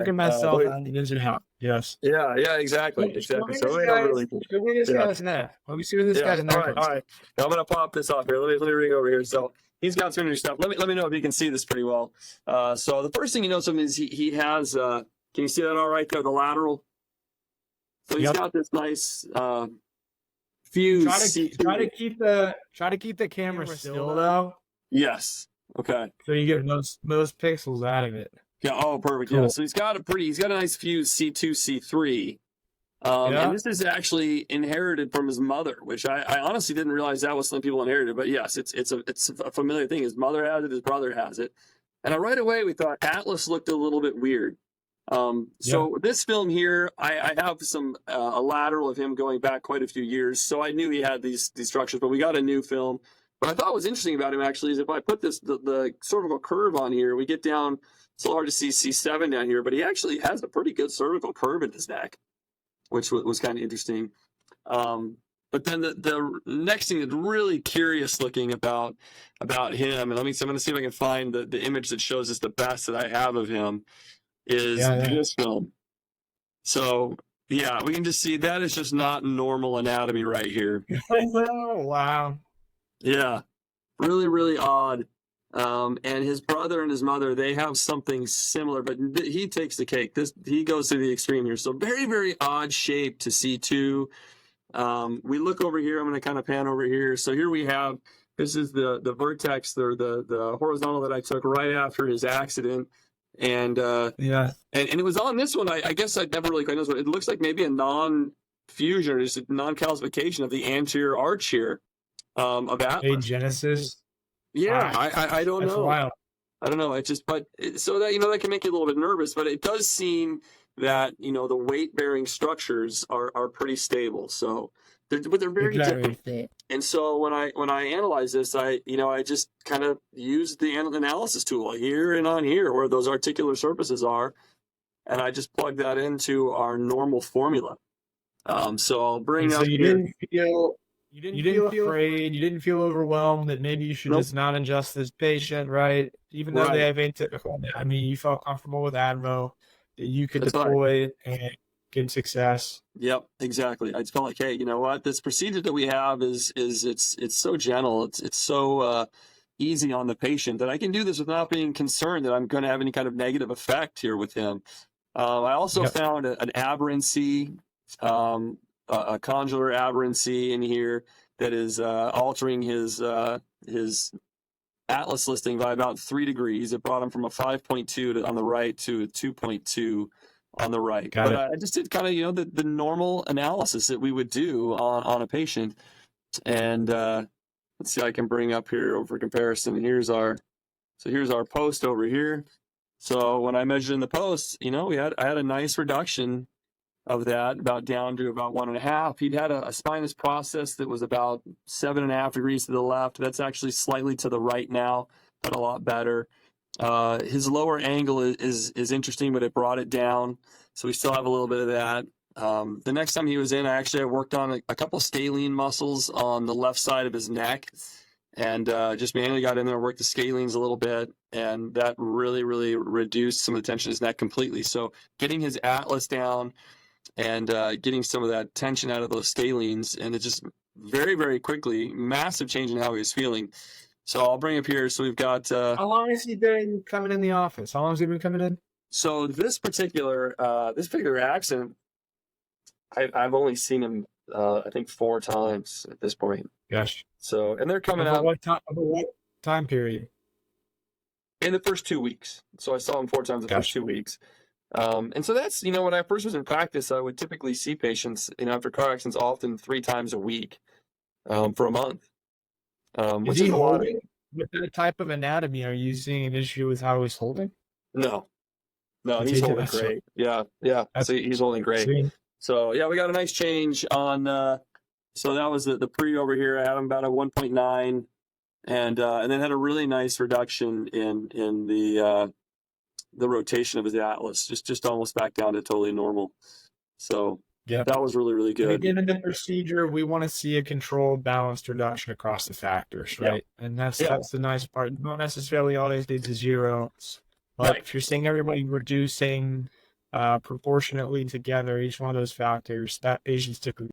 Looking myself on the ins and out. Yes. Yeah, exactly. Show me So this guy's, show me this guy's neck. Let me see what this guy's neck all right. Now I'm gonna pop this off here. Let me ring over here. So he's got some new stuff. Let me know if you can see this pretty well. So the first thing you notice him is he has. Can you see that all right there? The lateral. So he's got this nice fuse. Try to keep the camera still though. Yes. Okay. So you get most pixels out of it. Yeah. Oh, perfect. Cool. Yeah. So he's got a nice fuse C2 C3. And this is actually inherited from his mother, which I honestly didn't realize that was something people inherited. But yes, it's a familiar thing. His mother has it, his brother has it, and right away we thought Atlas looked a little bit weird. So this film here, I have some a lateral of him going back quite a few years, so I knew he had these structures. But we got a new film. What I thought was interesting about him actually is if I put the cervical curve on here, we get down. It's a little hard to see C7 down here, but he actually has a pretty good cervical curve in his neck, which was kind of interesting. But then the next thing that's really curious looking about him, and I'm going to see if I can find the image that shows us the best that I have of him, is this film. So, yeah, we can just see that is just not normal anatomy right here. Wow. Yeah, really, really odd. And his brother and his mother, they have something similar, but he takes the cake. He goes to the extreme here. So very, very odd shape to C2. We look over here. I'm going to kind of pan over here. So here we have, this is the vertex, the horizontal that I took right after his accident. And and it was on this one. I guess I never really quite noticed, but it looks like maybe a non-fusion or just a non-calcification of the anterior arch here of Atlas. Genesis. Yeah, I don't know. Wild. I don't know. It's just, but so that that can make you a little bit nervous. But it does seem that the weight-bearing structures are pretty stable. So, but they're very different. And so when I analyze this, I just kind of use the analysis tool here and on here where those articular surfaces are, and I just plug that into our normal formula. So I'll bring up. You didn't feel afraid. You didn't feel overwhelmed that maybe you should just not adjust this patient, right? Even though they have atypical. I mean, you felt comfortable with Advo that you could deploy and get success. Yep, exactly. I just felt like, hey, you know what? This procedure that we have is it's so gentle. It's so easy on the patient that I can do this without being concerned that I'm going to have any kind of negative effect here with him. I also found an aberrancy. A condylar aberrancy in here that is altering his Atlas listing by about 3 degrees. It brought him from a 5.2 on the right to a 2.2 on the right. I just did kind of the normal analysis that we would do on a patient. And let's see, I can bring up here for comparison. Here's our post over here. So when I measured in the post, I had a nice reduction of that, about down to about 1.5. He'd had a spinous process that was about 7.5 degrees to the left. That's actually slightly to the right now, but a lot better. His lower angle is interesting, but it brought it down. So we still have a little bit of that. The next time he was in, I worked on a couple scalene muscles on the left side of his neck, and just manually got in there and worked the scalenes a little bit, and that really, really reduced some of the tension in his neck completely. So getting his Atlas down and getting some of that tension out of those scalenes, and it just very, very quickly, massive change in how he was feeling. So I'll bring up here. So we've got. How long has he been coming in the office? How long has he been coming in? So this particular accident, I've only seen him, I think 4 times at this point. Gosh. So, and they're coming out. What time period? In the first 2 weeks. So I saw him 4 times the first 2 weeks. And so that's, when I first was in practice, I would typically see patients, after car accidents, often 3 times a week, for a month. Is he holding? With that type of anatomy, are you seeing an issue with how he's holding? No, he's holding great. Yeah. So he's holding great. So yeah, we got a nice change on, so that was the pre over here. I had him about a 1.9 and then had a really nice reduction in the rotation of his Atlas, just almost back down to totally normal. So that was really, really good. Again, in the procedure, we want to see a controlled, balanced reduction across the factors, right? Yeah. And that's the nice part. You don't necessarily always need to zero, but if you're seeing everybody reducing proportionately together, each one of those factors, that patient's typically